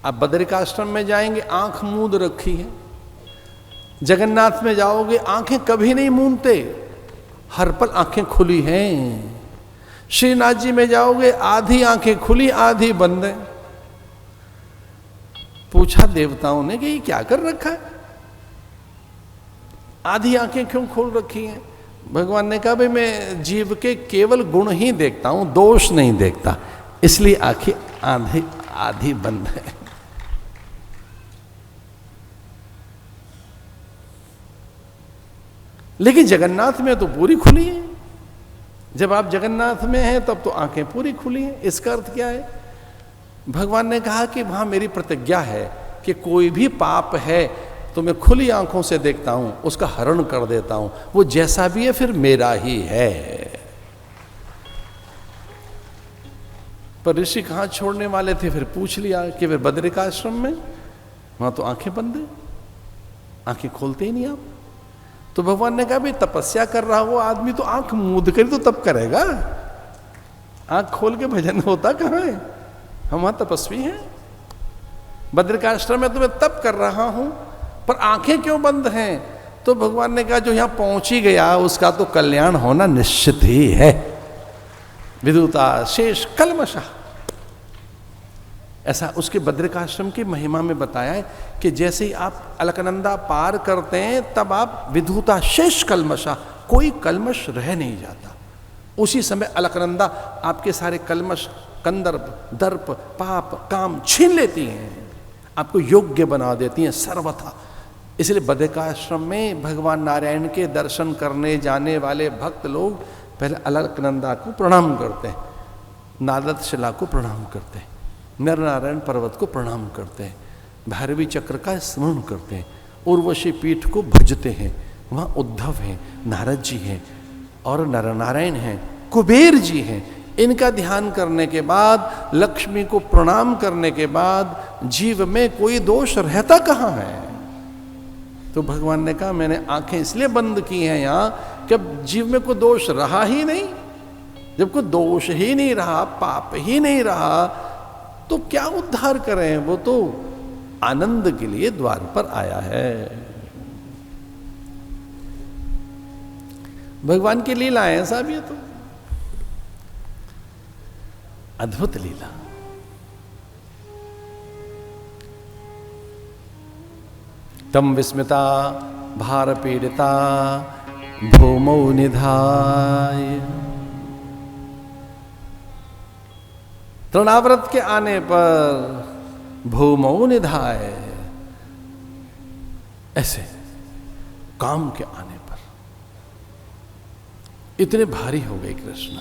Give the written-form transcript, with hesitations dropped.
आप बद्रिकाश्रम में जाएंगे आंख मूंद रखी है, जगन्नाथ में जाओगे आंखें कभी नहीं मूंदते, हर पल आंखें खुली हैं। श्रीनाथ जी में जाओगे आधी आंखें खुली आधी बंद है। पूछा देवताओं ने कि ये क्या कर रखा है, आधी आंखें क्यों खोल रखी हैं? भगवान ने कहा भाई मैं जीव के केवल गुण ही देखता हूं, दोष नहीं देखता, इसलिए आंखें आधी आधी बंद है। लेकिन जगन्नाथ में तो पूरी खुली है। जब आप जगन्नाथ में हैं तब तो आंखें पूरी खुली हैं। इसका अर्थ क्या है? भगवान ने कहा कि वहां मेरी प्रतिज्ञा है कि कोई भी पाप है तो मैं खुली आंखों से देखता हूं, उसका हरण कर देता हूं, वो जैसा भी है फिर मेरा ही है। पर ऋषि कहां छोड़ने वाले थे? फिर पूछ लिया कि वे बद्रिकाश्रम में, वहां तो आंखें बंद है, आंखें खोलते ही नहीं आप। तो भगवान ने कहा भाई तपस्या कर रहा वो आदमी तो आंख मूंद कर तो तप करेगा, आंख खोल के भजन होता कहां है? हम वहां तपस्वी हैं, बद्रिकाश्रम में तो मैं तप कर रहा हूं, पर आंखें क्यों बंद हैं? तो भगवान ने कहा जो यहां पहुंच ही गया उसका तो कल्याण होना निश्चित ही है। विदुता शेष कल्मषः, ऐसा उसके बद्रिकाश्रम की महिमा में बताया है कि जैसे ही आप अलकनंदा पार करते हैं तब आप विधुता शेष कल्मषः, कोई कल्मश रह नहीं जाता। उसी समय अलकनंदा आपके सारे कल्मश, कंदर्प, दर्प, पाप, काम छीन लेती हैं, आपको योग्य बना देती हैं सर्वथा। इसलिए बद्रिकाश्रम में भगवान नारायण के दर्शन करने जाने वाले भक्त लोग पहले अलकनंदा को प्रणाम करते हैं, नारद शिला को प्रणाम करते हैं, नर नारायण पर्वत को प्रणाम करते हैं, भैरवी चक्र का स्मरण करते हैं, उर्वशी पीठ को भजते हैं। वहाँ उद्धव हैं, नारद जी हैं और नर नारायण हैं, कुबेर जी हैं। इनका ध्यान करने के बाद, लक्ष्मी को प्रणाम करने के बाद जीव में कोई दोष रहता कहाँ है? तो भगवान ने कहा मैंने आंखें इसलिए बंद की हैं यहाँ कि अब जीव में कोई दोष रहा ही नहीं। जब कोई दोष ही नहीं रहा, पाप ही नहीं रहा, तो क्या उद्धार करें? वो तो आनंद के लिए द्वार पर आया है। भगवान की लीला है साहब, ये तो अद्भुत लीला। तम विस्मिता भार पीड़िता भूमौ निधाय, तृणाव्रत के आने पर भूमौ निधाय, ऐसे काम के आने पर इतने भारी हो गए कृष्ण।